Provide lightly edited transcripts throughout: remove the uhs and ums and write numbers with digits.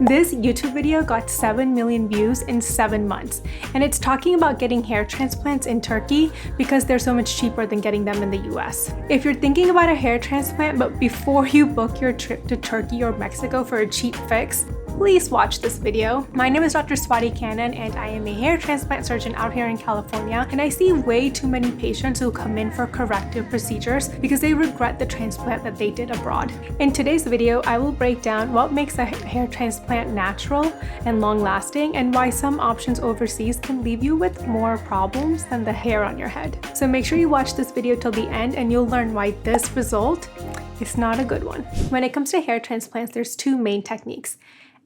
This YouTube video got 7 million views in 7 months, and it's talking about getting hair transplants in Turkey because they're so much cheaper than getting them in the US. If you're thinking about a hair transplant, but before you book your trip to Turkey or Mexico for a cheap fix, please watch this video. My name is Dr. Swati Kannan, and I am a hair transplant surgeon out here in California, and I see way too many patients who come in for corrective procedures because they regret the transplant that they did abroad. In today's video, I will break down what makes a hair transplant natural and long-lasting, and why some options overseas can leave you with more problems than the hair on your head. So make sure you watch this video till the end, and you'll learn why this result is not a good one. When it comes to hair transplants, there's two main techniques.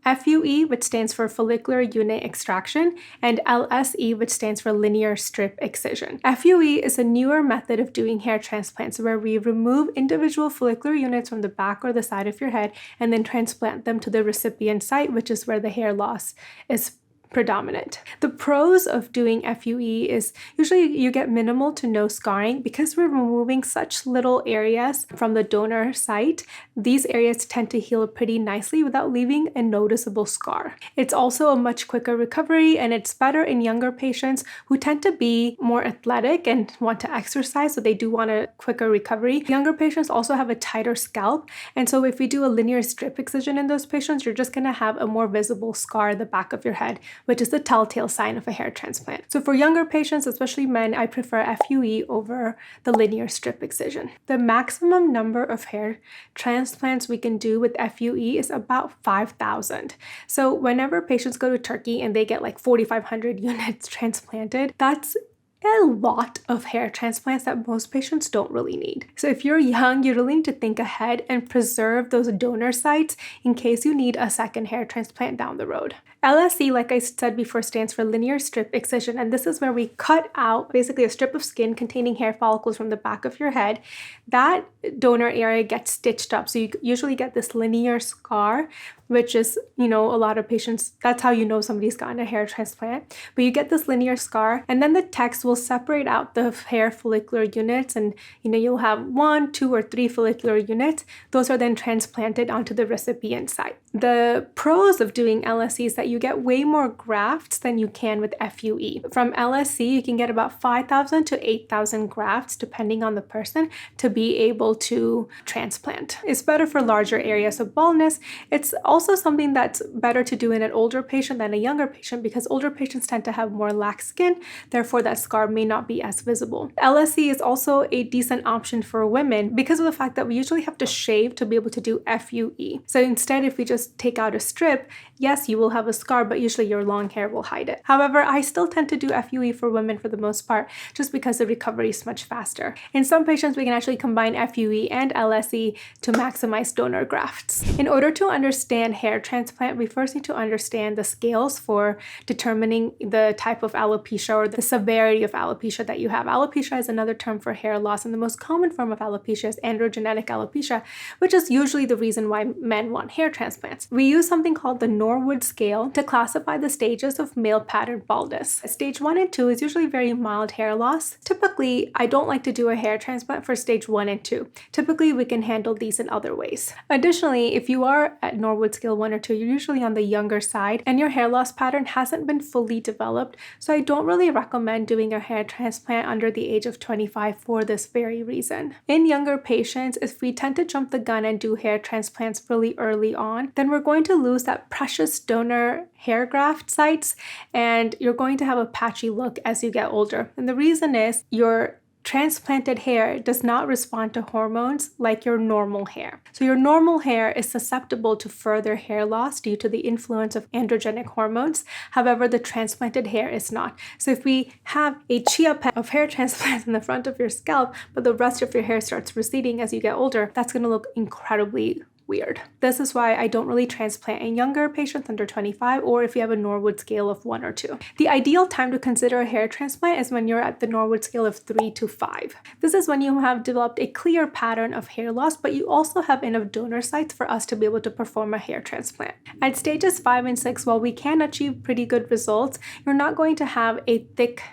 FUE, which stands for follicular unit extraction, and LSE, which stands for linear strip excision. FUE is a newer method of doing hair transplants where we remove individual follicular units from the back or the side of your head and then transplant them to the recipient site, which is where the hair loss is predominant. The pros of doing FUE is usually you get minimal to no scarring. Because we're removing such little areas from the donor site, these areas tend to heal pretty nicely without leaving a noticeable scar. It's also a much quicker recovery, and it's better in younger patients who tend to be more athletic and want to exercise, so they do want a quicker recovery. Younger patients also have a tighter scalp, and so if we do a linear strip excision in those patients, you're just going to have a more visible scar at the back of your head, which is the telltale sign of a hair transplant. So for younger patients, especially men, I prefer FUE over the linear strip excision. The maximum number of hair transplants we can do with FUE is about 5,000. So whenever patients go to Turkey and they get like 4,500 units transplanted, that's a lot of hair transplants that most patients don't really need. So if you're young, you really need to think ahead and preserve those donor sites in case you need a second hair transplant down the road. LSE, like I said before, stands for linear strip excision, and this is where we cut out basically a strip of skin containing hair follicles from the back of your head. That donor area gets stitched up, so you usually get this linear scar, which is, a lot of patients, that's how you know somebody's gotten a hair transplant. But you get this linear scar, and then the text will separate out the hair follicular units, and you'll have 1, 2, or 3 follicular units. Those are then transplanted onto the recipient site. The pros of doing LSE is that you get way more grafts than you can with FUE. From LSE, you can get about 5,000 to 8,000 grafts, depending on the person, to be able to transplant. It's better for larger areas of baldness. It's also something that's better to do in an older patient than a younger patient, because older patients tend to have more lax skin, therefore that scar may not be as visible. LSE is also a decent option for women because of the fact that we usually have to shave to be able to do FUE. So instead, if we just take out a strip, yes, you will have a scar, but usually your long hair will hide it. However, I still tend to do FUE for women for the most part, just because the recovery is much faster. In some patients, we can actually combine FUE and LSE to maximize donor grafts. In order to understand hair transplant, we first need to understand the scales for determining the type of alopecia or the severity of alopecia that you have. Alopecia is another term for hair loss, and the most common form of alopecia is androgenetic alopecia, which is usually the reason why men want hair transplants. We use something called the Norwood scale to classify the stages of male pattern baldness. Stage 1 and 2 is usually very mild hair loss. Typically, I don't like to do a hair transplant for stage 1 and 2. Typically, we can handle these in other ways. Additionally, if you are at Norwood scale 1 or 2, you're usually on the younger side and your hair loss pattern hasn't been fully developed, so I don't really recommend doing a hair transplant under the age of 25 for this very reason. In younger patients, if we tend to jump the gun and do hair transplants really early on, then we're going to lose that precious donor hair graft sites, and you're going to have a patchy look as you get older. And the reason is your transplanted hair does not respond to hormones like your normal hair. So your normal hair is susceptible to further hair loss due to the influence of androgenic hormones. However, the transplanted hair is not. So if we have a chia pet of hair transplants in the front of your scalp, but the rest of your hair starts receding as you get older, that's going to look incredibly weird. This is why I don't really transplant in younger patients under 25, or if you have a Norwood scale of 1 or 2. The ideal time to consider a hair transplant is when you're at the Norwood scale of 3 to 5. This is when you have developed a clear pattern of hair loss, but you also have enough donor sites for us to be able to perform a hair transplant. At stages 5 and 6, while we can achieve pretty good results, you're not going to have a thick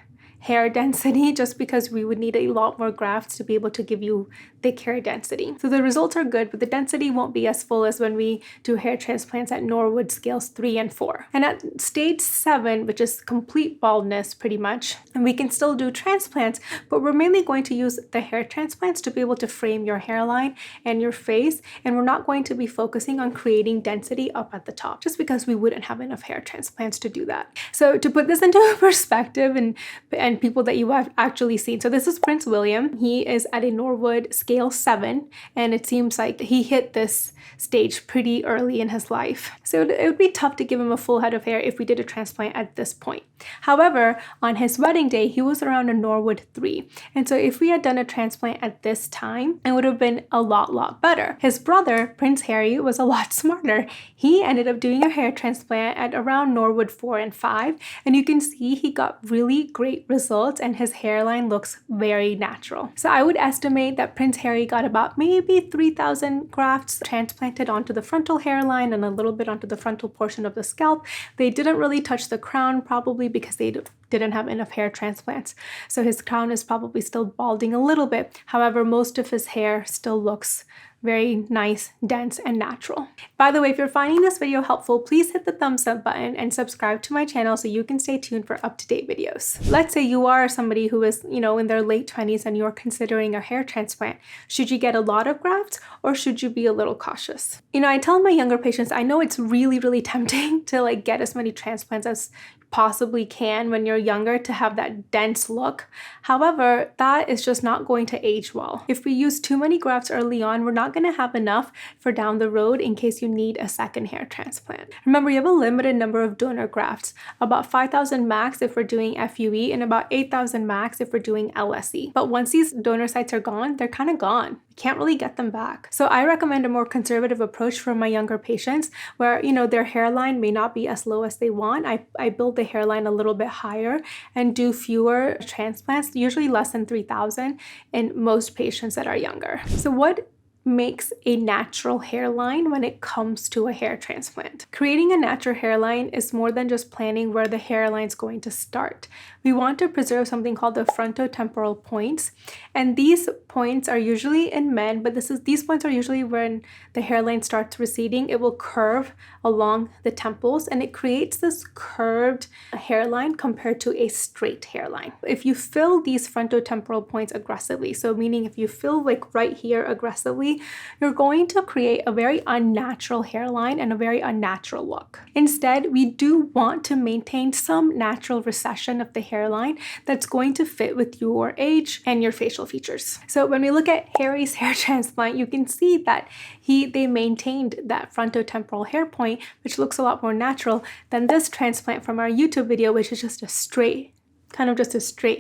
hair density just because we would need a lot more grafts to be able to give you thick hair density. So the results are good, but the density won't be as full as when we do hair transplants at Norwood scales 3 and 4. And at stage 7, which is complete baldness pretty much, and we can still do transplants, but we're mainly going to use the hair transplants to be able to frame your hairline and your face, and we're not going to be focusing on creating density up at the top just because we wouldn't have enough hair transplants to do that. So to put this into perspective and people that you have actually seen. So this is Prince William. He is at a Norwood scale 7, and it seems like he hit this stage pretty early in his life. So it would be tough to give him a full head of hair if we did a transplant at this point. However, on his wedding day, he was around a Norwood 3. And so if we had done a transplant at this time, it would have been a lot better. His brother, Prince Harry, was a lot smarter. He ended up doing a hair transplant at around Norwood 4 and 5. And you can see he got really great results and his hairline looks very natural. So I would estimate that Prince Harry got about maybe 3,000 grafts transplanted onto the frontal hairline and a little bit onto the frontal portion of the scalp. They didn't really touch the crown, probably because they didn't have enough hair transplants. So his crown is probably still balding a little bit. However, most of his hair still looks very nice, dense, and natural. By the way, if you're finding this video helpful, please hit the thumbs up button and subscribe to my channel so you can stay tuned for up-to-date videos. Let's say you are somebody who is, in their late 20s and you're considering a hair transplant. Should you get a lot of grafts or should you be a little cautious? I tell my younger patients, I know it's really tempting to get as many transplants as possibly can when you're younger to have that dense look. However, that is just not going to age well. If we use too many grafts early on, we're not going to have enough for down the road in case you need a second hair transplant. Remember, you have a limited number of donor grafts, about 5,000 max if we're doing FUE and about 8,000 max if we're doing LSE. But once these donor sites are gone, they're kind of gone. You can't really get them back. So I recommend a more conservative approach for my younger patients where, their hairline may not be as low as they want. I build the hairline a little bit higher and do fewer transplants, usually less than 3,000 in most patients that are younger. So what makes a natural hairline when it comes to a hair transplant? Creating a natural hairline is more than just planning where the hairline is going to start. We want to preserve something called the frontotemporal points, and these points are usually in men, but these points are usually when the hairline starts receding. It will curve along the temples and it creates this curved hairline compared to a straight hairline. If you fill these frontotemporal points aggressively, so meaning if you fill right here aggressively, you're going to create a very unnatural hairline and a very unnatural look. Instead, we do want to maintain some natural recession of the hairline that's going to fit with your age and your facial features. So when we look at Harry's hair transplant, you can see that they maintained that frontotemporal hair point, which looks a lot more natural than this transplant from our YouTube video, which is just a straight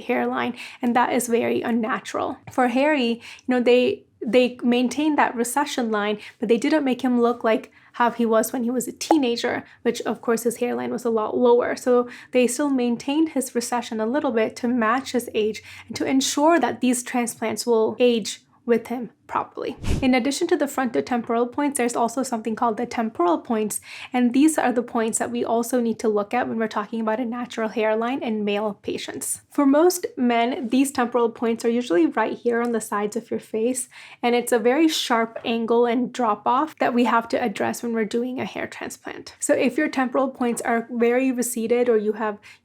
hairline, and that is very unnatural. For Harry, they maintained that recession line, but they didn't make him look like how he was when he was a teenager, which of course his hairline was a lot lower. So they still maintained his recession a little bit to match his age and to ensure that these transplants will age with him properly. In addition to the frontotemporal points, there's also something called the temporal points, and these are the points that we also need to look at when we're talking about a natural hairline in male patients. For most men, these temporal points are usually right here on the sides of your face, and it's a very sharp angle and drop off that we have to address when we're doing a hair transplant. So if your temporal points are very receded or you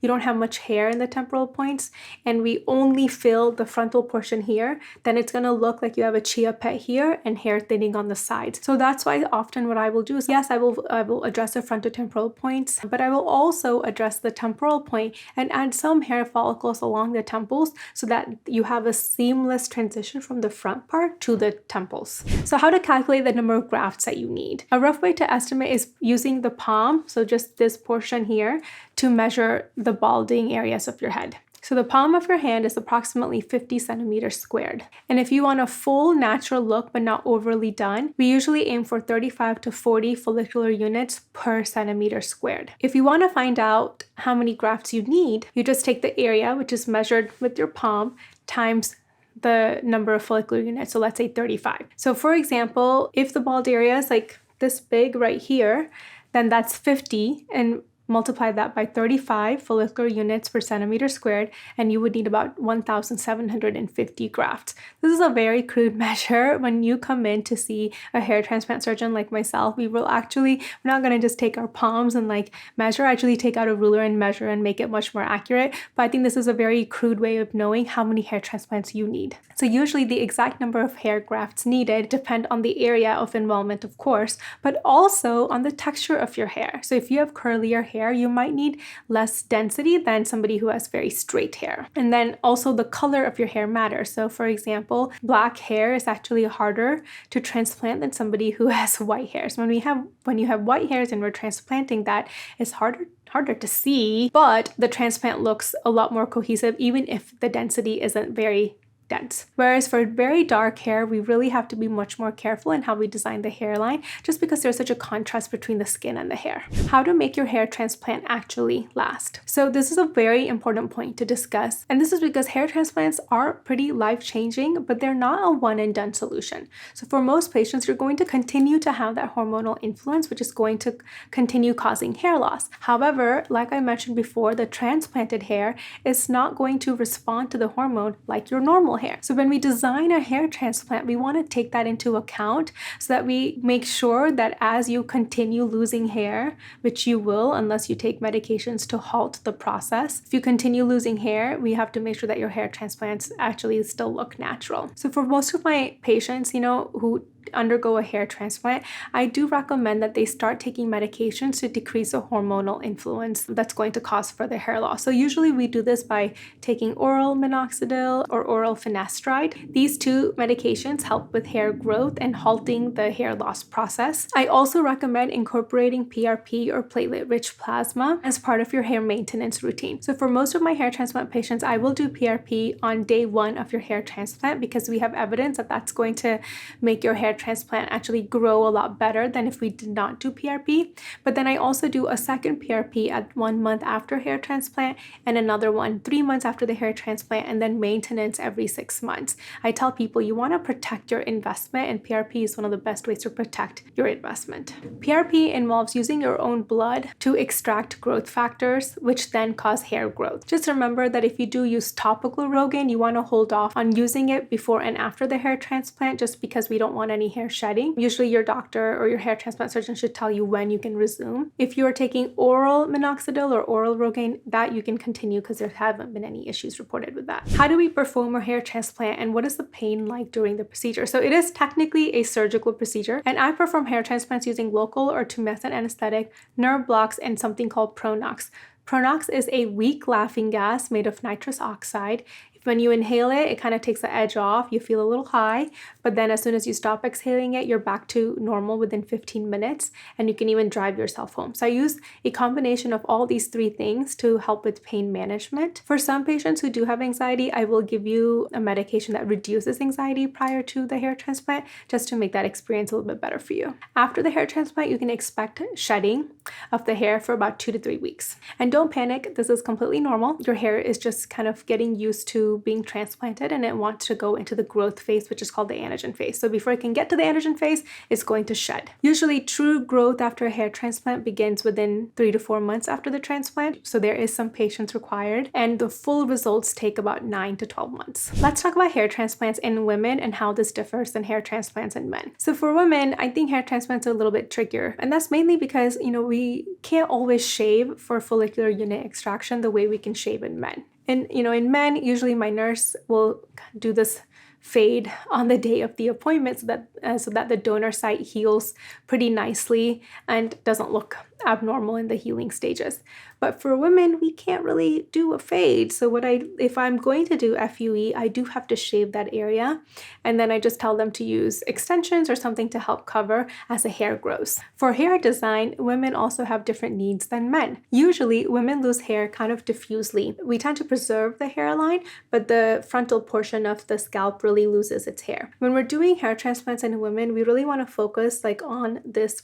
don't have much hair in the temporal points and we only fill the frontal portion here, then it's going to look like you have a chia pet here and hair thinning on the sides. So that's why often what I will do is, yes, I will address the frontotemporal points, but I will also address the temporal point and add some hair follicles along the temples so that you have a seamless transition from the front part to the temples. So how to calculate the number of grafts that you need? A rough way to estimate is using the palm, so just this portion here, to measure the balding areas of your head. So the palm of your hand is approximately 50 centimeters squared. And if you want a full natural look but not overly done, we usually aim for 35 to 40 follicular units per centimeter squared. If you want to find out how many grafts you need, you just take the area, which is measured with your palm, times the number of follicular units. So let's say 35. So for example, if the bald area is like this big right here, then that's 50. And multiply that by 35 follicular units per centimeter squared, and you would need about 1,750 grafts. This is a very crude measure. When you come in to see a hair transplant surgeon like myself, we're not going to just take our palms and like measure, actually take out a ruler and measure and make it much more accurate. But I think this is a very crude way of knowing how many hair transplants you need. So usually the exact number of hair grafts needed depend on the area of involvement, of course, but also on the texture of your hair. So if you have curlier hair, you might need less density than somebody who has very straight hair. And then also the color of your hair matters. So for example, black hair is actually harder to transplant than somebody who has white hair. So when you have white hairs and we're transplanting that, it's harder to see, but the transplant looks a lot more cohesive even if the density isn't very dense. Whereas for very dark hair, we really have to be much more careful in how we design the hairline, just because there's such a contrast between the skin and the hair. How to make your hair transplant actually last. So this is a very important point to discuss, and this is because hair transplants are pretty life-changing, but they're not a one and done solution. So for most patients, you're going to continue to have that hormonal influence, which is going to continue causing hair loss. However, like I mentioned before, the transplanted hair is not going to respond to the hormone like your normal hair. So when we design a hair transplant, we want to take that into account so that we make sure that as you continue losing hair, which you will unless you take medications to halt the process, if you continue losing hair, we have to make sure that your hair transplants actually still look natural. So for most of my patients, who undergo a hair transplant, I do recommend that they start taking medications to decrease the hormonal influence that's going to cause further hair loss. So usually we do this by taking oral minoxidil or oral finasteride. These two medications help with hair growth and halting the hair loss process. I also recommend incorporating PRP or platelet-rich plasma as part of your hair maintenance routine. So for most of my hair transplant patients, I will do PRP on day 1 of your hair transplant because we have evidence that that's going to make your hair transplant actually grow a lot better than if we did not do PRP. But then I also do a second PRP at 1 month after hair transplant and another one 3 months after the hair transplant, and then maintenance every 6 months. I tell people you want to protect your investment, and PRP is one of the best ways to protect your investment. PRP involves using your own blood to extract growth factors, which then cause hair growth. Just remember that if you do use topical Rogaine, you want to hold off on using it before and after the hair transplant, just because we don't want any hair shedding. Usually your doctor or your hair transplant surgeon should tell you when you can resume. If you are taking oral minoxidil or oral Rogaine, that you can continue because there haven't been any issues reported with that. How do we perform a hair transplant, and what is the pain like during the procedure? So it is technically a surgical procedure, and I perform hair transplants using local or tumescent anesthetic, nerve blocks, and something called Pronox. Pronox is a weak laughing gas made of nitrous oxide. When you inhale it, it kind of takes the edge off. You feel a little high, but then as soon as you stop exhaling it, you're back to normal within 15 minutes, and you can even drive yourself home. So I use a combination of all these 3 things to help with pain management. For some patients who do have anxiety, I will give you a medication that reduces anxiety prior to the hair transplant, just to make that experience a little bit better for you. After the hair transplant, you can expect shedding of the hair for about 2 to 3 weeks. And don't panic, this is completely normal. Your hair is just kind of getting used to being transplanted, and it wants to go into the growth phase, which is called the anagen phase. So before it can get to the anagen phase, it's going to shed. Usually true growth after a hair transplant begins within 3 to 4 months after the transplant. So there is some patience required, and the full results take about 9 to 12 months. Let's talk about hair transplants in women and how this differs than hair transplants in men. So for women, I think hair transplants are a little bit trickier, and that's mainly because, we can't always shave for follicular unit extraction the way we can shave in men. And, in men, usually my nurse will do this fade on the day of the appointment so that the donor site heals pretty nicely and doesn't look abnormal in the healing stages. But for women, we can't really do a fade. So if I'm going to do FUE, I do have to shave that area, and then I just tell them to use extensions or something to help cover as the hair grows. For hair design, women also have different needs than men. Usually, women lose hair kind of diffusely. We tend to preserve the hairline, but the frontal portion of the scalp really loses its hair. When we're doing hair transplants in women, we really want to focus on this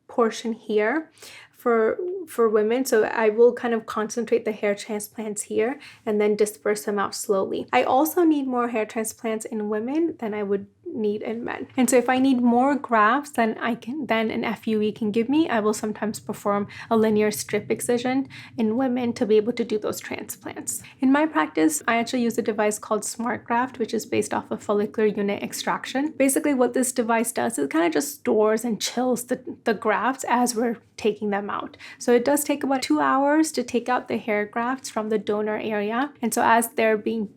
portion here for women. So I will kind of concentrate the hair transplants here and then disperse them out slowly. I also need more hair transplants in women than I would need in men. And so if I need more grafts than an FUE can give me, I will sometimes perform a linear strip excision in women to be able to do those transplants. In my practice, I actually use a device called Smartgraft, which is based off of follicular unit extraction. Basically what this device does is it kind of just stores and chills the grafts as we're taking them out. So it does take about 2 hours to take out the hair grafts from the donor area. And so as they're being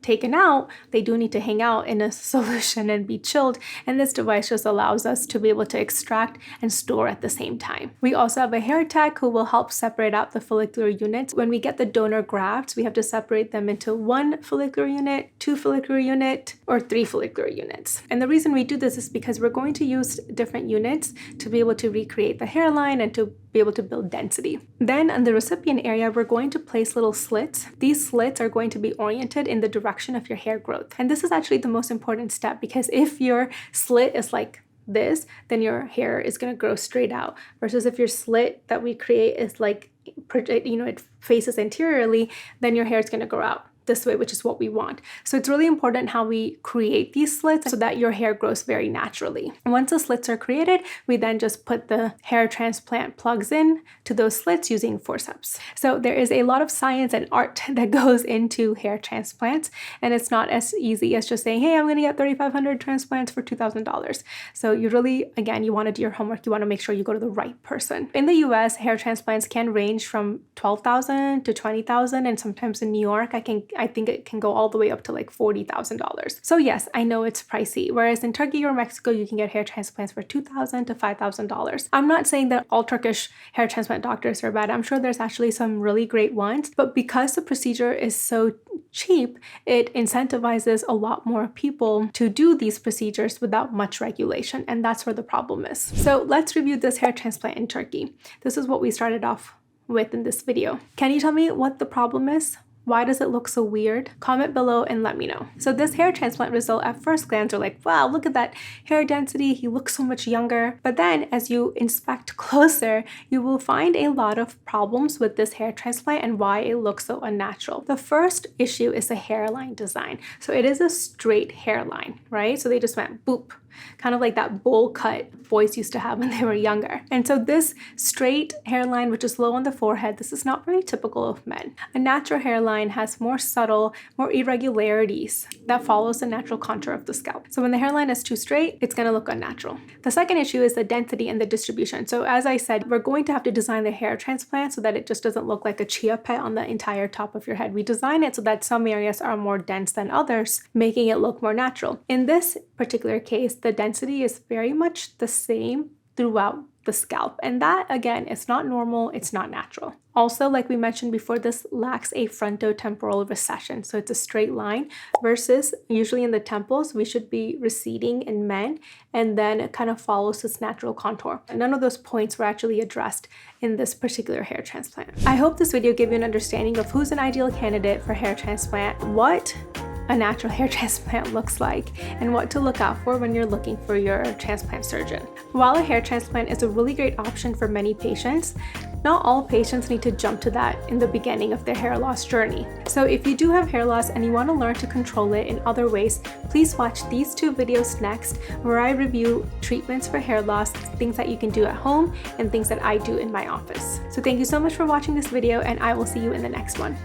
taken out, they do need to hang out in a solution and be chilled, and this device just allows us to be able to extract and store at the same time. We also have a hair tech who will help separate out the follicular units. When we get the donor grafts, we have to separate them into 1 follicular unit, 2 follicular unit, or 3 follicular units. And the reason we do this is because we're going to use different units to be able to recreate the hairline and to be able to build density. Then on the recipient area, we're going to place little slits. These slits are going to be oriented in the direction of your hair growth. And this is actually the most important step, because if your slit is like this, then your hair is going to grow straight out, versus if your slit that we create is like, it faces anteriorly, then your hair is going to grow out this way, which is what we want. So it's really important how we create these slits so that your hair grows very naturally. And once the slits are created, we then just put the hair transplant plugs in to those slits using forceps. So there is a lot of science and art that goes into hair transplants, and it's not as easy as just saying, hey, I'm going to get 3,500 transplants for $2,000. So you really, again, you want to do your homework. You want to make sure you go to the right person. In the US, hair transplants can range from $12,000 to $20,000, and sometimes in New York, I think it can go all the way up to like $40,000. So yes, I know it's pricey. Whereas in Turkey or Mexico, you can get hair transplants for $2,000 to $5,000. I'm not saying that all Turkish hair transplant doctors are bad. I'm sure there's actually some really great ones, but because the procedure is so cheap, it incentivizes a lot more people to do these procedures without much regulation. And that's where the problem is. So let's review this hair transplant in Turkey. This is what we started off with in this video. Can you tell me what the problem is? Why does it look so weird? Comment below and let me know. So this hair transplant result at first glance are like, wow, look at that hair density. He looks so much younger. But then as you inspect closer, you will find a lot of problems with this hair transplant and why it looks so unnatural. The first issue is the hairline design. So it is a straight hairline, right? So they just went boop, kind of like that bowl cut boys used to have when they were younger. And so this straight hairline, which is low on the forehead, this is not very typical of men. A natural hairline has more subtle, more irregularities that follows the natural contour of the scalp. So when the hairline is too straight, it's going to look unnatural. The second issue is the density and the distribution. So as I said, we're going to have to design the hair transplant so that it just doesn't look like a chia pet on the entire top of your head. We design it so that some areas are more dense than others, making it look more natural. In this particular case, the density is very much the same throughout the scalp. And that, again, is not normal, it's not natural. Also, like we mentioned before, this lacks a frontotemporal recession. So it's a straight line versus usually in the temples, we should be receding in men, and then it kind of follows this natural contour. And none of those points were actually addressed in this particular hair transplant. I hope this video gave you an understanding of who's an ideal candidate for hair transplant, what a natural hair transplant looks like, and what to look out for when you're looking for your transplant surgeon. While a hair transplant is a really great option for many patients, not all patients need to jump to that in the beginning of their hair loss journey. So if you do have hair loss and you want to learn to control it in other ways, please watch these 2 videos next, where I review treatments for hair loss, things that you can do at home, and things that I do in my office. So thank you so much for watching this video, and I will see you in the next one.